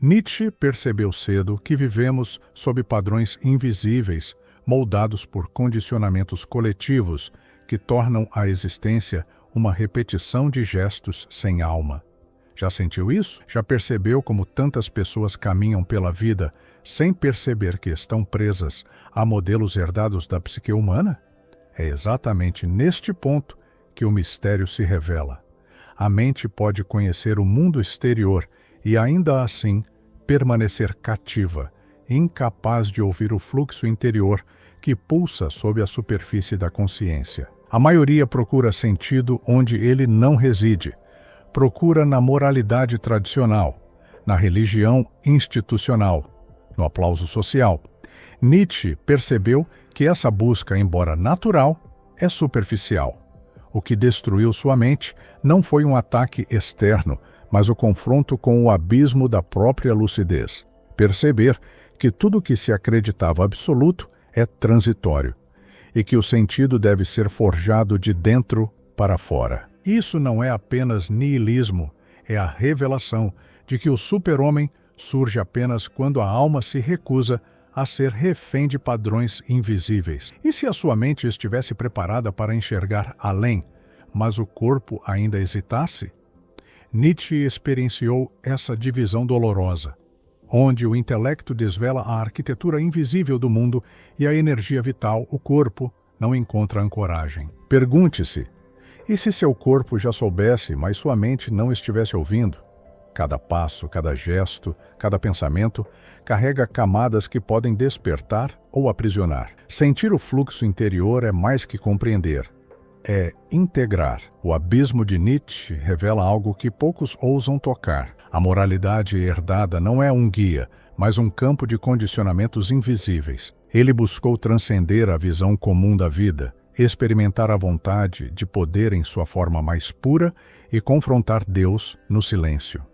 Nietzsche percebeu cedo que vivemos sob padrões invisíveis, moldados por condicionamentos coletivos que tornam a existência uma repetição de gestos sem alma. Já sentiu isso? Já percebeu como tantas pessoas caminham pela vida sem perceber que estão presas a modelos herdados da psique humana? É exatamente neste ponto que o mistério se revela. A mente pode conhecer o mundo exterior e ainda assim permanecer cativa, incapaz de ouvir o fluxo interior que pulsa sob a superfície da consciência. A maioria procura sentido onde ele não reside. Procura na moralidade tradicional, na religião institucional, no aplauso social. Nietzsche percebeu que essa busca, embora natural, é superficial. O que destruiu sua mente não foi um ataque externo, mas o confronto com o abismo da própria lucidez. Perceber que tudo que se acreditava absoluto é transitório, e que o sentido deve ser forjado de dentro para fora. Isso não é apenas niilismo, é a revelação de que o super-homem surge apenas quando a alma se recusa a ser refém de padrões invisíveis. E se a sua mente estivesse preparada para enxergar além, mas o corpo ainda hesitasse? Nietzsche experienciou essa divisão dolorosa, onde o intelecto desvela a arquitetura invisível do mundo e a energia vital, o corpo, não encontra ancoragem. Pergunte-se, e se seu corpo já soubesse, mas sua mente não estivesse ouvindo? Cada passo, cada gesto, cada pensamento carrega camadas que podem despertar ou aprisionar. Sentir o fluxo interior é mais que compreender. É integrar. O abismo de Nietzsche revela algo que poucos ousam tocar. A moralidade herdada não é um guia, mas um campo de condicionamentos invisíveis. Ele buscou transcender a visão comum da vida, experimentar a vontade de poder em sua forma mais pura e confrontar Deus no silêncio.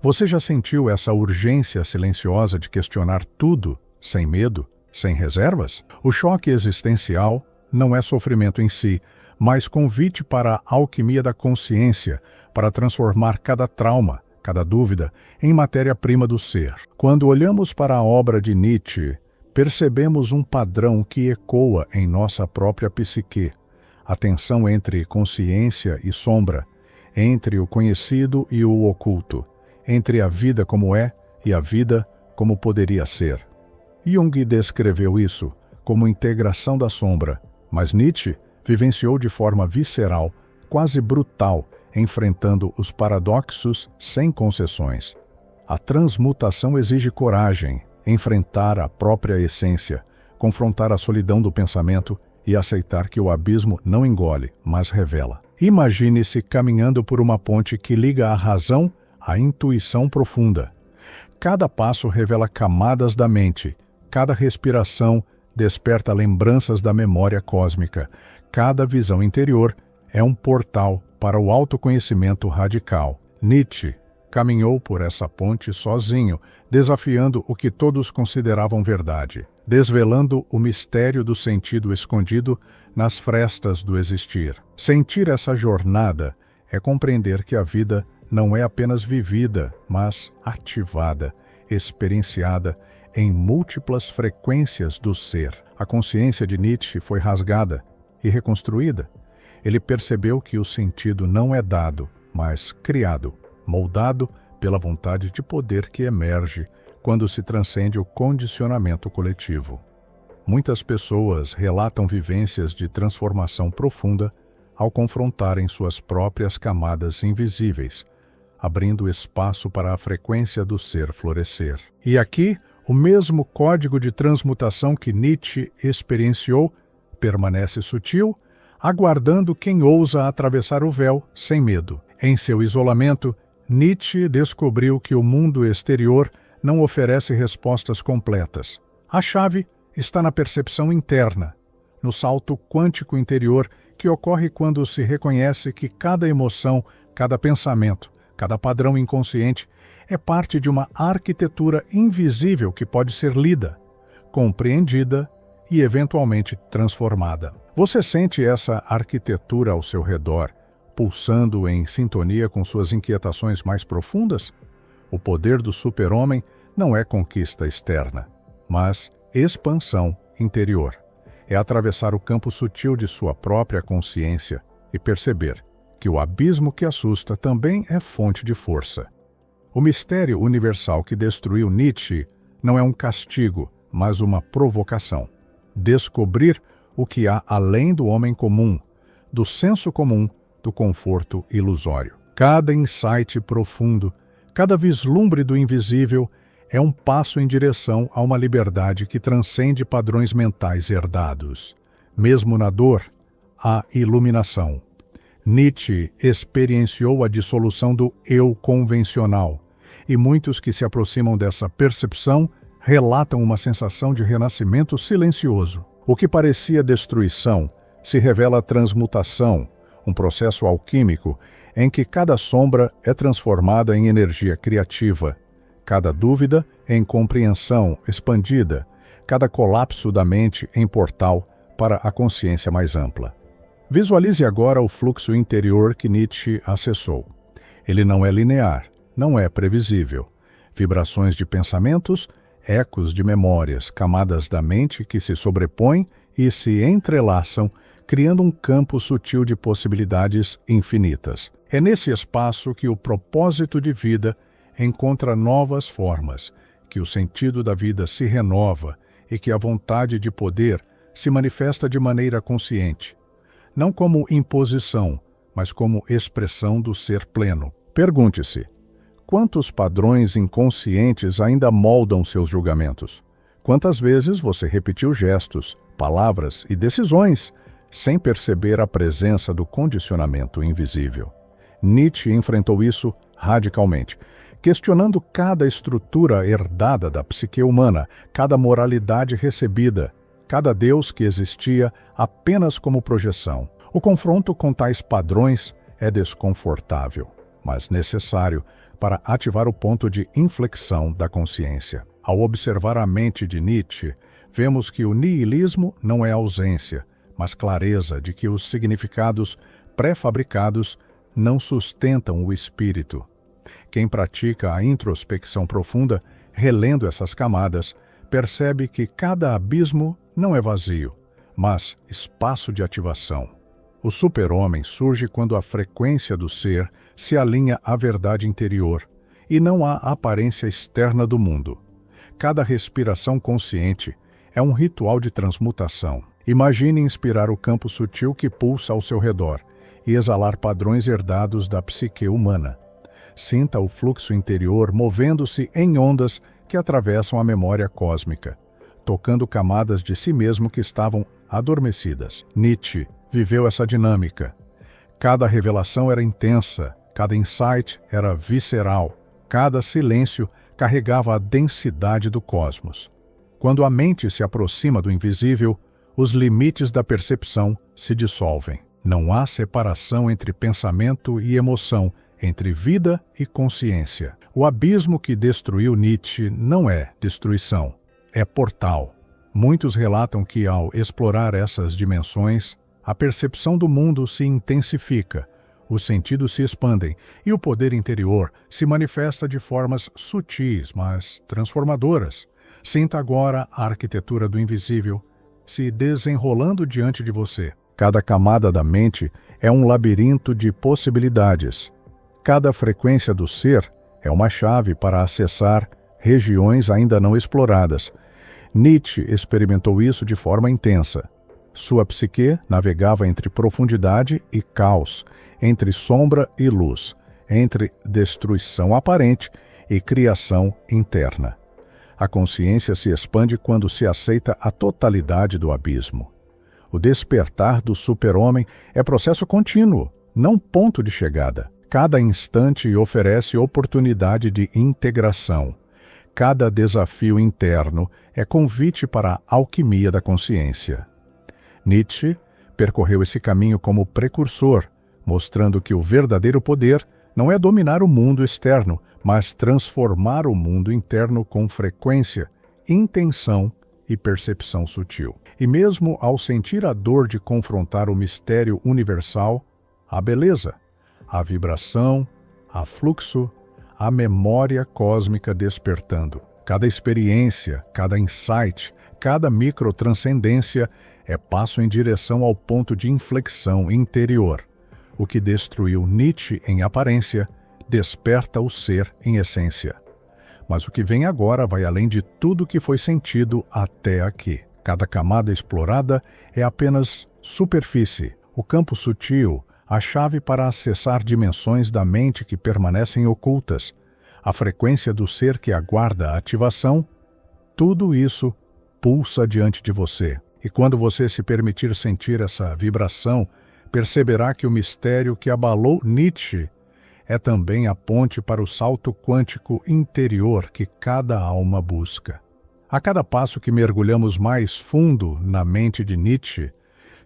Você já sentiu essa urgência silenciosa de questionar tudo, sem medo, sem reservas? O choque existencial não é sofrimento em si, mas convite para a alquimia da consciência, para transformar cada trauma, cada dúvida, em matéria-prima do ser. Quando olhamos para a obra de Nietzsche, percebemos um padrão que ecoa em nossa própria psique, a tensão entre consciência e sombra, entre o conhecido e o oculto, entre a vida como é e a vida como poderia ser. Jung descreveu isso como integração da sombra, mas Nietzsche vivenciou de forma visceral, quase brutal, enfrentando os paradoxos sem concessões. A transmutação exige coragem, enfrentar a própria essência, confrontar a solidão do pensamento e aceitar que o abismo não engole, mas revela. Imagine-se caminhando por uma ponte que liga a razão à intuição profunda. Cada passo revela camadas da mente, cada respiração desperta lembranças da memória cósmica, cada visão interior é um portal para o autoconhecimento radical. Nietzsche caminhou por essa ponte sozinho, desafiando o que todos consideravam verdade, desvelando o mistério do sentido escondido nas frestas do existir. Sentir essa jornada é compreender que a vida não é apenas vivida, mas ativada, experienciada em múltiplas frequências do ser. A consciência de Nietzsche foi rasgada e reconstruída. Ele percebeu que o sentido não é dado, mas criado, moldado pela vontade de poder que emerge quando se transcende o condicionamento coletivo. Muitas pessoas relatam vivências de transformação profunda ao confrontarem suas próprias camadas invisíveis, abrindo espaço para a frequência do ser florescer. E aqui, o mesmo código de transmutação que Nietzsche experienciou permanece sutil, aguardando quem ousa atravessar o véu sem medo. Em seu isolamento, Nietzsche descobriu que o mundo exterior não oferece respostas completas. A chave está na percepção interna, no salto quântico interior que ocorre quando se reconhece que cada emoção, cada pensamento, cada padrão inconsciente é parte de uma arquitetura invisível que pode ser lida, compreendida e eventualmente transformada. Você sente essa arquitetura ao seu redor, pulsando em sintonia com suas inquietações mais profundas? O poder do super-homem não é conquista externa, mas expansão interior. É atravessar o campo sutil de sua própria consciência e perceber que o abismo que assusta também é fonte de força. O mistério universal que destruiu Nietzsche não é um castigo, mas uma provocação. Descobrir o que há além do homem comum, do senso comum, do conforto ilusório. Cada insight profundo, cada vislumbre do invisível é um passo em direção a uma liberdade que transcende padrões mentais herdados. Mesmo na dor, há iluminação. Nietzsche experienciou a dissolução do eu convencional, e muitos que se aproximam dessa percepção relatam uma sensação de renascimento silencioso. O que parecia destruição se revela transmutação, um processo alquímico em que cada sombra é transformada em energia criativa, cada dúvida em compreensão expandida, cada colapso da mente em portal para a consciência mais ampla. Visualize agora o fluxo interior que Nietzsche acessou. Ele não é linear, não é previsível. Vibrações de pensamentos, ecos de memórias, camadas da mente que se sobrepõem e se entrelaçam, criando um campo sutil de possibilidades infinitas. É nesse espaço que o propósito de vida encontra novas formas, que o sentido da vida se renova e que a vontade de poder se manifesta de maneira consciente, não como imposição, mas como expressão do ser pleno. Pergunte-se: quantos padrões inconscientes ainda moldam seus julgamentos? Quantas vezes você repetiu gestos, palavras e decisões sem perceber a presença do condicionamento invisível? Nietzsche enfrentou isso radicalmente, questionando cada estrutura herdada da psique humana, cada moralidade recebida, cada Deus que existia apenas como projeção. O confronto com tais padrões é desconfortável, mas necessário para ativar o ponto de inflexão da consciência. Ao observar a mente de Nietzsche, vemos que o niilismo não é ausência, mas clareza de que os significados pré-fabricados não sustentam o espírito. Quem pratica a introspecção profunda, relendo essas camadas, percebe que cada abismo não é vazio, mas espaço de ativação. O super-homem surge quando a frequência do ser se alinha à verdade interior e não à aparência externa do mundo. Cada respiração consciente é um ritual de transmutação. Imagine inspirar o campo sutil que pulsa ao seu redor e exalar padrões herdados da psique humana. Sinta o fluxo interior movendo-se em ondas que atravessam a memória cósmica, tocando camadas de si mesmo que estavam adormecidas. Nietzsche viveu essa dinâmica. Cada revelação era intensa, cada insight era visceral, cada silêncio carregava a densidade do cosmos. Quando a mente se aproxima do invisível, os limites da percepção se dissolvem. Não há separação entre pensamento e emoção, entre vida e consciência. O abismo que destruiu Nietzsche não é destruição, é portal. Muitos relatam que, ao explorar essas dimensões, a percepção do mundo se intensifica, os sentidos se expandem e o poder interior se manifesta de formas sutis, mas transformadoras. Sinta agora a arquitetura do invisível se desenrolando diante de você. Cada camada da mente é um labirinto de possibilidades. Cada frequência do ser é uma chave para acessar regiões ainda não exploradas. Nietzsche experimentou isso de forma intensa. Sua psique navegava entre profundidade e caos, entre sombra e luz, entre destruição aparente e criação interna. A consciência se expande quando se aceita a totalidade do abismo. O despertar do super-homem é processo contínuo, não ponto de chegada. Cada instante oferece oportunidade de integração. Cada desafio interno é convite para a alquimia da consciência. Nietzsche percorreu esse caminho como precursor, mostrando que o verdadeiro poder não é dominar o mundo externo, mas transformar o mundo interno com frequência, intenção e percepção sutil. E mesmo ao sentir a dor de confrontar o mistério universal, a beleza, a vibração, a fluxo, a memória cósmica despertando. Cada experiência, cada insight, cada microtranscendência é passo em direção ao ponto de inflexão interior. O que destruiu Nietzsche em aparência, desperta o ser em essência. Mas o que vem agora vai além de tudo que foi sentido até aqui. Cada camada explorada é apenas superfície, o campo sutil, a chave para acessar dimensões da mente que permanecem ocultas, a frequência do ser que aguarda a ativação. Tudo isso pulsa diante de você. E quando você se permitir sentir essa vibração, perceberá que o mistério que abalou Nietzsche é também a ponte para o salto quântico interior que cada alma busca. A cada passo que mergulhamos mais fundo na mente de Nietzsche,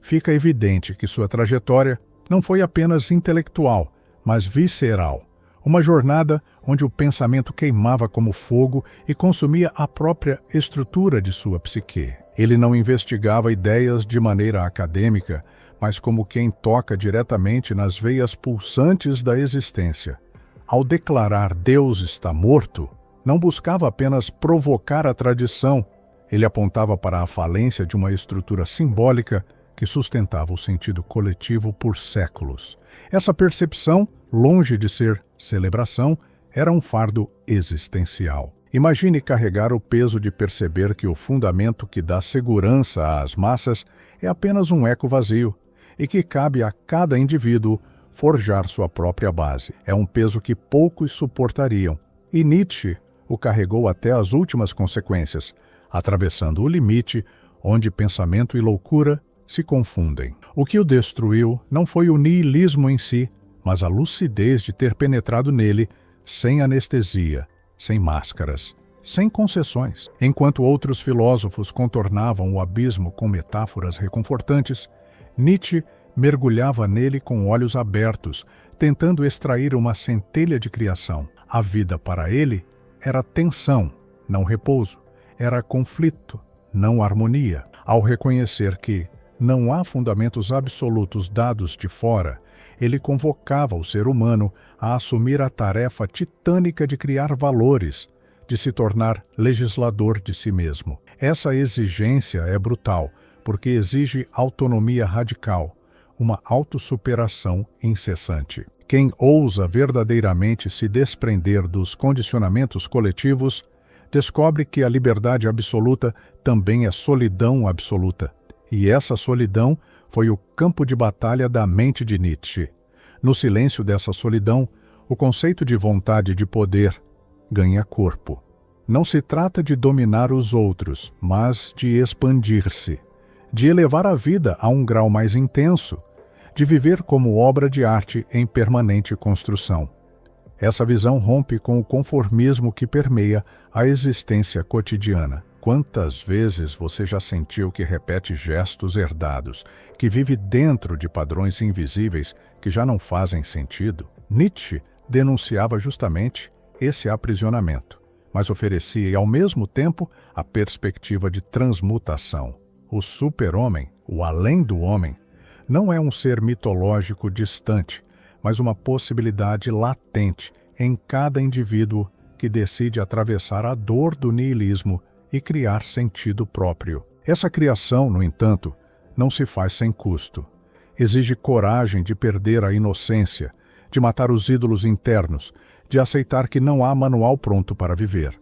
fica evidente que sua trajetória não foi apenas intelectual, mas visceral. Uma jornada onde o pensamento queimava como fogo e consumia a própria estrutura de sua psique. Ele não investigava ideias de maneira acadêmica, mas como quem toca diretamente nas veias pulsantes da existência. Ao declarar Deus está morto, não buscava apenas provocar a tradição, ele apontava para a falência de uma estrutura simbólica que sustentava o sentido coletivo por séculos. Essa percepção, longe de ser celebração, era um fardo existencial. Imagine carregar o peso de perceber que o fundamento que dá segurança às massas é apenas um eco vazio e que cabe a cada indivíduo forjar sua própria base. É um peso que poucos suportariam, e Nietzsche o carregou até as últimas consequências, atravessando o limite onde pensamento e loucura se confundem. O que o destruiu não foi o niilismo em si, mas a lucidez de ter penetrado nele sem anestesia, sem máscaras, sem concessões. Enquanto outros filósofos contornavam o abismo com metáforas reconfortantes, Nietzsche mergulhava nele com olhos abertos, tentando extrair uma centelha de criação. A vida para ele era tensão, não repouso, era conflito, não harmonia. Ao reconhecer que não há fundamentos absolutos dados de fora, ele convocava o ser humano a assumir a tarefa titânica de criar valores, de se tornar legislador de si mesmo. Essa exigência é brutal, porque exige autonomia radical, uma autossuperação incessante. Quem ousa verdadeiramente se desprender dos condicionamentos coletivos, descobre que a liberdade absoluta também é solidão absoluta. E essa solidão foi o campo de batalha da mente de Nietzsche. No silêncio dessa solidão, o conceito de vontade de poder ganha corpo. Não se trata de dominar os outros, mas de expandir-se, de elevar a vida a um grau mais intenso, de viver como obra de arte em permanente construção. Essa visão rompe com o conformismo que permeia a existência cotidiana. Quantas vezes você já sentiu que repete gestos herdados, que vive dentro de padrões invisíveis que já não fazem sentido? Nietzsche denunciava justamente esse aprisionamento, mas oferecia ao mesmo tempo a perspectiva de transmutação. O super-homem, o além do homem, não é um ser mitológico distante, mas uma possibilidade latente em cada indivíduo que decide atravessar a dor do niilismo e criar sentido próprio. Essa criação, no entanto, não se faz sem custo. Exige coragem de perder a inocência, de matar os ídolos internos, de aceitar que não há manual pronto para viver.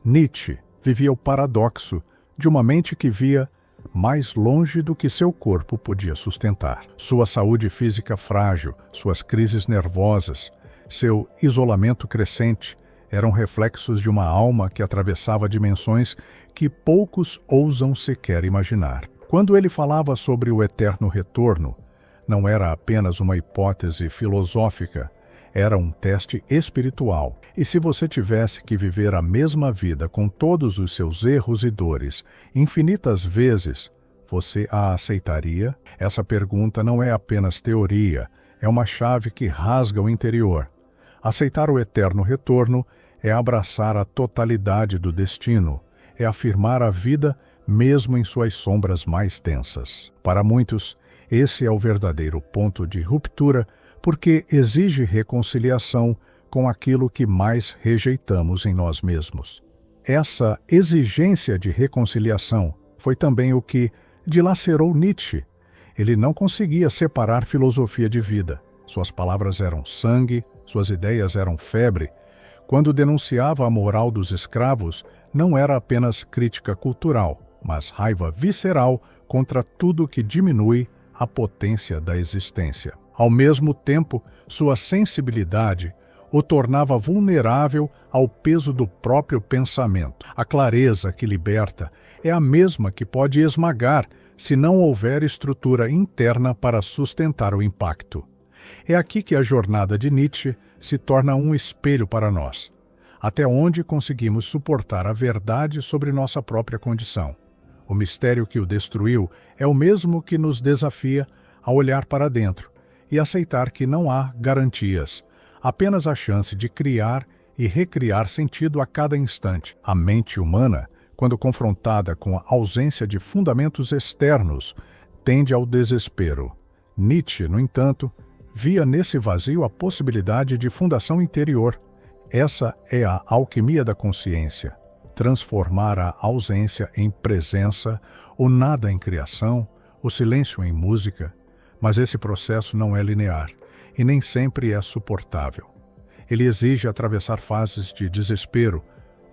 Nietzsche vivia o paradoxo de uma mente que via mais longe do que seu corpo podia sustentar. Sua saúde física frágil, suas crises nervosas, seu isolamento crescente eram reflexos de uma alma que atravessava dimensões que poucos ousam sequer imaginar. Quando ele falava sobre o eterno retorno, não era apenas uma hipótese filosófica, era um teste espiritual. E se você tivesse que viver a mesma vida com todos os seus erros e dores infinitas vezes, você a aceitaria? Essa pergunta não é apenas teoria, é uma chave que rasga o interior. Aceitar o eterno retorno é abraçar a totalidade do destino, é afirmar a vida mesmo em suas sombras mais densas. Para muitos, esse é o verdadeiro ponto de ruptura, porque exige reconciliação com aquilo que mais rejeitamos em nós mesmos. Essa exigência de reconciliação foi também o que dilacerou Nietzsche. Ele não conseguia separar filosofia de vida. Suas palavras eram sangue, suas ideias eram febre. Quando denunciava a moral dos escravos, não era apenas crítica cultural, mas raiva visceral contra tudo que diminui a potência da existência. Ao mesmo tempo, sua sensibilidade o tornava vulnerável ao peso do próprio pensamento. A clareza que liberta é a mesma que pode esmagar se não houver estrutura interna para sustentar o impacto. É aqui que a jornada de Nietzsche se torna um espelho para nós. Até onde conseguimos suportar a verdade sobre nossa própria condição? O mistério que o destruiu é o mesmo que nos desafia a olhar para dentro e aceitar que não há garantias, apenas a chance de criar e recriar sentido a cada instante. A mente humana, quando confrontada com a ausência de fundamentos externos, tende ao desespero. Nietzsche, no entanto, via nesse vazio a possibilidade de fundação interior. Essa é a alquimia da consciência. Transformar a ausência em presença, o nada em criação, o silêncio em música. Mas esse processo não é linear e nem sempre é suportável. Ele exige atravessar fases de desespero,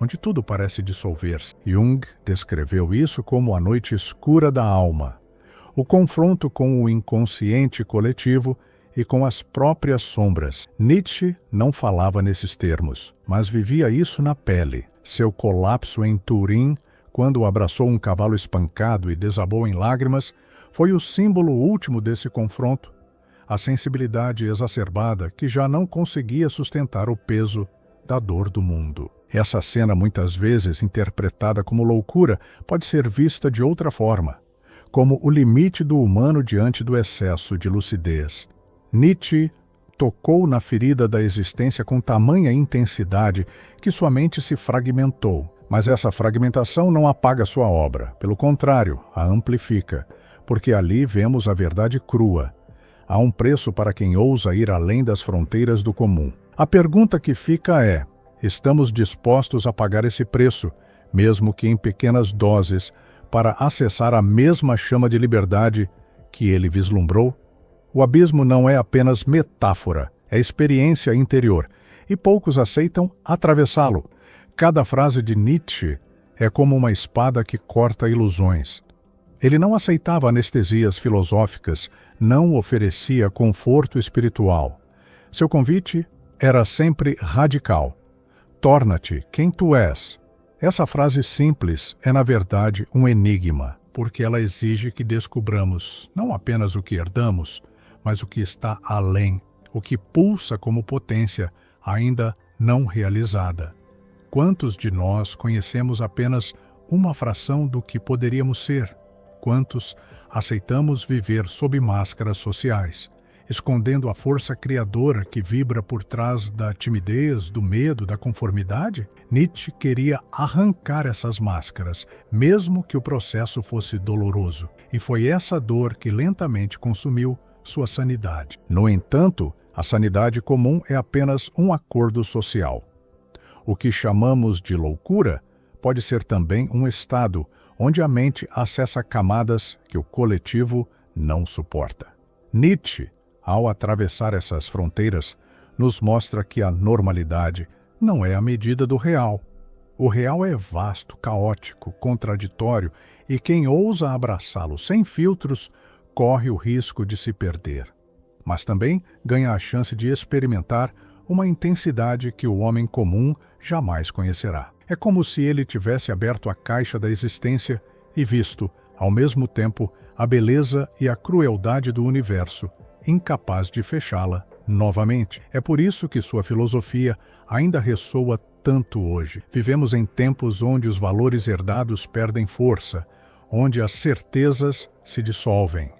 onde tudo parece dissolver-se. Jung descreveu isso como a noite escura da alma, o confronto com o inconsciente coletivo e com as próprias sombras. Nietzsche não falava nesses termos, mas vivia isso na pele. Seu colapso em Turim, quando abraçou um cavalo espancado e desabou em lágrimas, foi o símbolo último desse confronto. A sensibilidade exacerbada que já não conseguia sustentar o peso da dor do mundo. Essa cena, muitas vezes interpretada como loucura, pode ser vista de outra forma, como o limite do humano diante do excesso de lucidez. Nietzsche tocou na ferida da existência com tamanha intensidade que sua mente se fragmentou. Mas essa fragmentação não apaga sua obra, pelo contrário, a amplifica, porque ali vemos a verdade crua. Há um preço para quem ousa ir além das fronteiras do comum. A pergunta que fica é: estamos dispostos a pagar esse preço, mesmo que em pequenas doses, para acessar a mesma chama de liberdade que ele vislumbrou? O abismo não é apenas metáfora, é experiência interior, e poucos aceitam atravessá-lo. Cada frase de Nietzsche é como uma espada que corta ilusões. Ele não aceitava anestesias filosóficas, não oferecia conforto espiritual. Seu convite era sempre radical. Torna-te quem tu és. Essa frase simples é, na verdade, um enigma, porque ela exige que descubramos não apenas o que herdamos, mas o que está além, o que pulsa como potência ainda não realizada. Quantos de nós conhecemos apenas uma fração do que poderíamos ser? Quantos aceitamos viver sob máscaras sociais, escondendo a força criadora que vibra por trás da timidez, do medo, da conformidade? Nietzsche queria arrancar essas máscaras, mesmo que o processo fosse doloroso, e foi essa dor que lentamente consumiu sua sanidade. No entanto, a sanidade comum é apenas um acordo social. O que chamamos de loucura pode ser também um estado onde a mente acessa camadas que o coletivo não suporta. Nietzsche, ao atravessar essas fronteiras, nos mostra que a normalidade não é a medida do real. O real é vasto, caótico, contraditório, e quem ousa abraçá-lo sem filtros corre o risco de se perder. Mas também ganha a chance de experimentar uma intensidade que o homem comum jamais conhecerá. É como se ele tivesse aberto a caixa da existência e visto, ao mesmo tempo, a beleza e a crueldade do universo, incapaz de fechá-la novamente. É por isso que sua filosofia ainda ressoa tanto hoje. Vivemos em tempos onde os valores herdados perdem força, onde as certezas se dissolvem.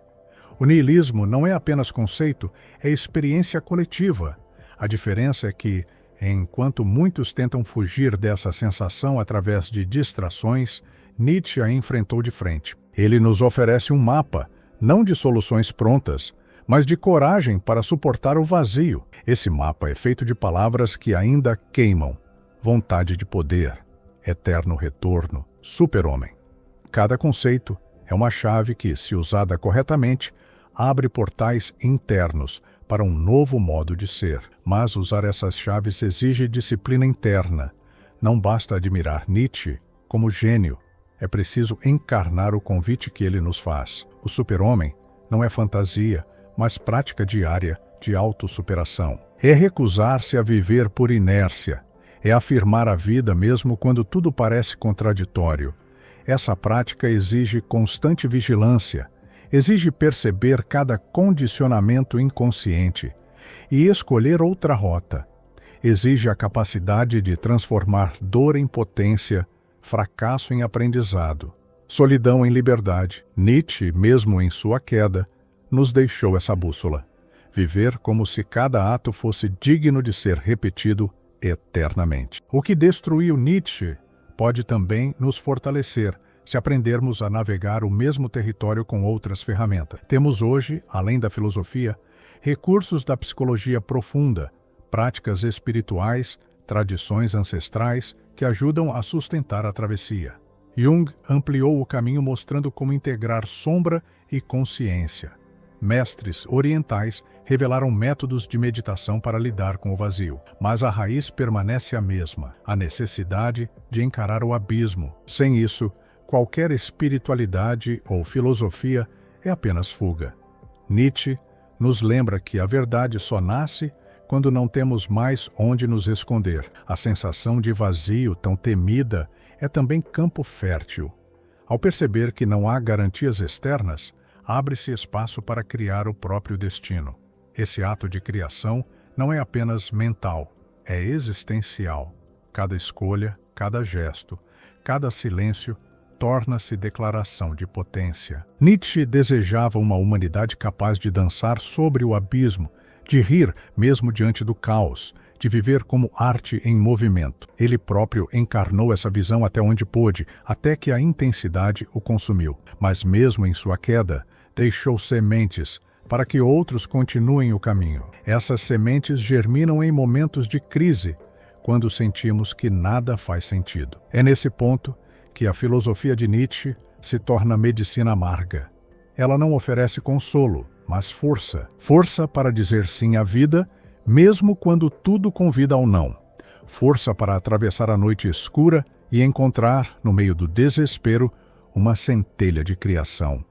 O niilismo não é apenas conceito, é experiência coletiva. A diferença é que, enquanto muitos tentam fugir dessa sensação através de distrações, Nietzsche a enfrentou de frente. Ele nos oferece um mapa, não de soluções prontas, mas de coragem para suportar o vazio. Esse mapa é feito de palavras que ainda queimam: vontade de poder, eterno retorno, super-homem. Cada conceito é uma chave que, se usada corretamente, abre portais internos para um novo modo de ser. Mas usar essas chaves exige disciplina interna. Não basta admirar Nietzsche como gênio. É preciso encarnar o convite que ele nos faz. O super-homem não é fantasia, mas prática diária de autossuperação. É recusar-se a viver por inércia. É afirmar a vida mesmo quando tudo parece contraditório. Essa prática exige constante vigilância, exige perceber cada condicionamento inconsciente e escolher outra rota. Exige a capacidade de transformar dor em potência, fracasso em aprendizado, solidão em liberdade. Nietzsche, mesmo em sua queda, nos deixou essa bússola. Viver como se cada ato fosse digno de ser repetido eternamente. O que destruiu Nietzsche pode também nos fortalecer, se aprendermos a navegar o mesmo território com outras ferramentas. Temos hoje, além da filosofia, recursos da psicologia profunda, práticas espirituais, tradições ancestrais que ajudam a sustentar a travessia. Jung ampliou o caminho mostrando como integrar sombra e consciência. Mestres orientais revelaram métodos de meditação para lidar com o vazio, mas a raiz permanece a mesma, a necessidade de encarar o abismo. Sem isso, qualquer espiritualidade ou filosofia é apenas fuga. Nietzsche nos lembra que a verdade só nasce quando não temos mais onde nos esconder. A sensação de vazio tão temida é também campo fértil. Ao perceber que não há garantias externas, abre-se espaço para criar o próprio destino. Esse ato de criação não é apenas mental, é existencial. Cada escolha, cada gesto, cada silêncio torna-se declaração de potência. Nietzsche desejava uma humanidade capaz de dançar sobre o abismo, de rir mesmo diante do caos, de viver como arte em movimento. Ele próprio encarnou essa visão até onde pôde, até que a intensidade o consumiu. Mas mesmo em sua queda, deixou sementes para que outros continuem o caminho. Essas sementes germinam em momentos de crise, quando sentimos que nada faz sentido. É nesse ponto que a filosofia de Nietzsche se torna medicina amarga. Ela não oferece consolo, mas força. Força para dizer sim à vida, mesmo quando tudo convida ao não. Força para atravessar a noite escura e encontrar, no meio do desespero, uma centelha de criação.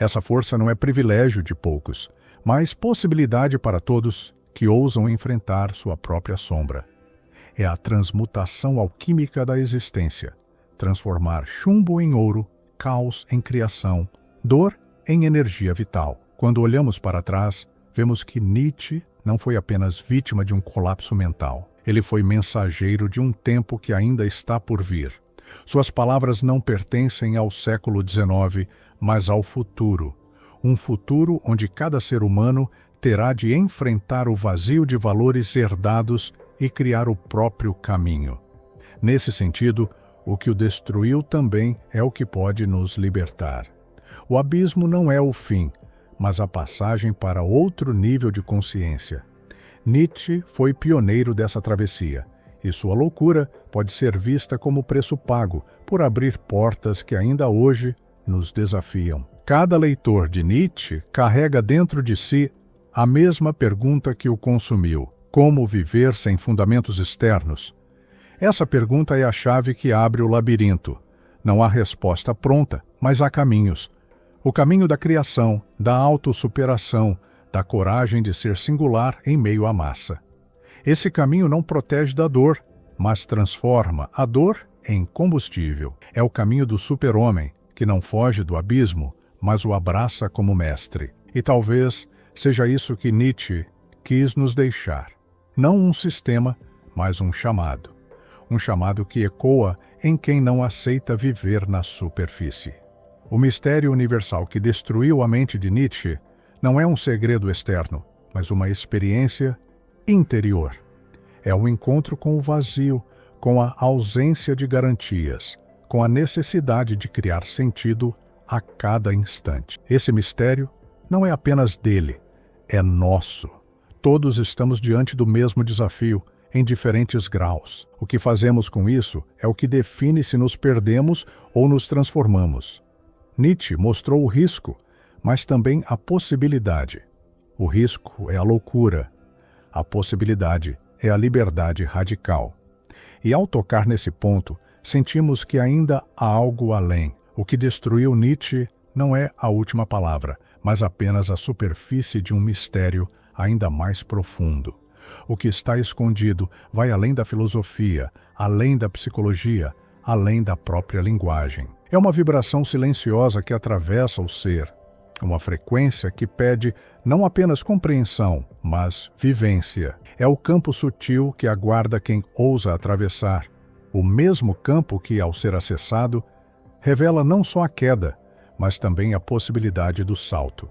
Essa força não é privilégio de poucos, mas possibilidade para todos que ousam enfrentar sua própria sombra. É a transmutação alquímica da existência. Transformar chumbo em ouro, caos em criação, dor em energia vital. Quando olhamos para trás, vemos que Nietzsche não foi apenas vítima de um colapso mental. Ele foi mensageiro de um tempo que ainda está por vir. Suas palavras não pertencem ao século XIX, mas ao futuro. Um futuro onde cada ser humano terá de enfrentar o vazio de valores herdados e criar o próprio caminho. Nesse sentido, o que o destruiu também é o que pode nos libertar. O abismo não é o fim, mas a passagem para outro nível de consciência. Nietzsche foi pioneiro dessa travessia, e sua loucura pode ser vista como preço pago por abrir portas que ainda hoje nos desafiam. Cada leitor de Nietzsche carrega dentro de si a mesma pergunta que o consumiu: como viver sem fundamentos externos? Essa pergunta é a chave que abre o labirinto. Não há resposta pronta, mas há caminhos. O caminho da criação, da autossuperação, da coragem de ser singular em meio à massa. Esse caminho não protege da dor, mas transforma a dor em combustível. É o caminho do super-homem, que não foge do abismo, mas o abraça como mestre. E talvez seja isso que Nietzsche quis nos deixar. Não um sistema, mas um chamado. Um chamado que ecoa em quem não aceita viver na superfície. O mistério universal que destruiu a mente de Nietzsche não é um segredo externo, mas uma experiência interior. É o encontro com o vazio, com a ausência de garantias, com a necessidade de criar sentido a cada instante. Esse mistério não é apenas dele, é nosso. Todos estamos diante do mesmo desafio, em diferentes graus. O que fazemos com isso é o que define se nos perdemos ou nos transformamos. Nietzsche mostrou o risco, mas também a possibilidade. O risco é a loucura. A possibilidade é a liberdade radical. E ao tocar nesse ponto, sentimos que ainda há algo além. O que destruiu Nietzsche não é a última palavra, mas apenas a superfície de um mistério ainda mais profundo. O que está escondido vai além da filosofia, além da psicologia, além da própria linguagem. É uma vibração silenciosa que atravessa o ser, uma frequência que pede não apenas compreensão, mas vivência. É o campo sutil que aguarda quem ousa atravessar, o mesmo campo que, ao ser acessado, revela não só a queda, mas também a possibilidade do salto.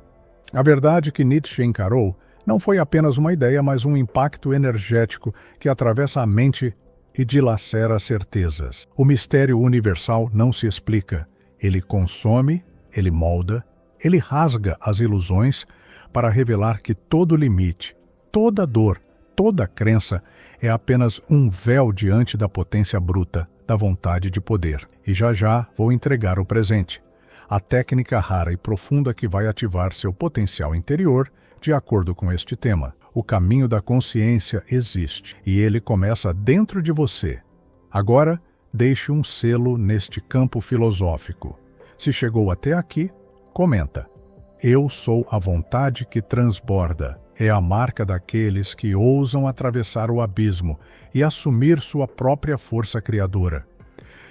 A verdade que Nietzsche encarou não foi apenas uma ideia, mas um impacto energético que atravessa a mente e dilacera certezas. O mistério universal não se explica. Ele consome, ele molda, ele rasga as ilusões para revelar que todo limite, toda dor, toda crença é apenas um véu diante da potência bruta da vontade de poder. E já vou entregar o presente. A técnica rara e profunda que vai ativar seu potencial interior de acordo com este tema. O caminho da consciência existe e ele começa dentro de você. Agora, deixe um selo neste campo filosófico. Se chegou até aqui, comenta. Eu sou a vontade que transborda. É a marca daqueles que ousam atravessar o abismo e assumir sua própria força criadora.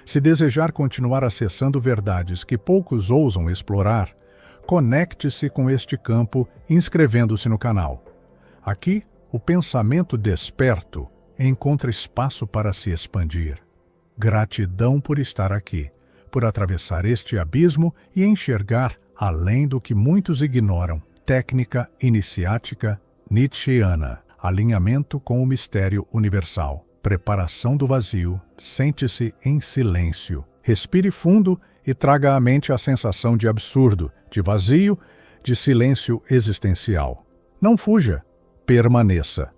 Se desejar continuar acessando verdades que poucos ousam explorar, conecte-se com este campo inscrevendo-se no canal. Aqui, o pensamento desperto encontra espaço para se expandir. Gratidão por estar aqui, por atravessar este abismo e enxergar além do que muitos ignoram. Técnica iniciática nietzschiana. Alinhamento com o mistério universal. Preparação do vazio. Sente-se em silêncio. Respire fundo e traga à mente a sensação de absurdo, de vazio, de silêncio existencial. Não fuja, permaneça.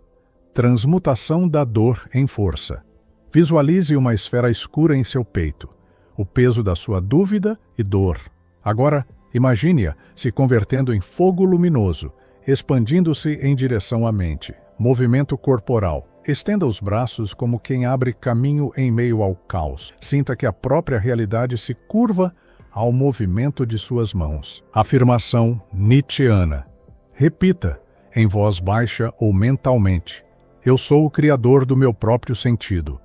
Transmutação da dor em força. Visualize uma esfera escura em seu peito, o peso da sua dúvida e dor. Agora, imagine-a se convertendo em fogo luminoso, expandindo-se em direção à mente. Movimento corporal. Estenda os braços como quem abre caminho em meio ao caos. Sinta que a própria realidade se curva ao movimento de suas mãos. Afirmação nietzschiana. Repita, em voz baixa ou mentalmente. Eu sou o criador do meu próprio sentido.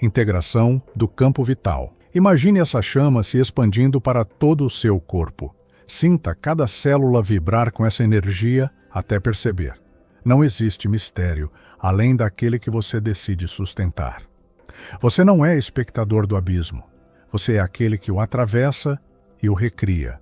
Integração do campo vital. Imagine essa chama se expandindo para todo o seu corpo. Sinta cada célula vibrar com essa energia até perceber. Não existe mistério além daquele que você decide sustentar. Você não é espectador do abismo. Você é aquele que o atravessa e o recria.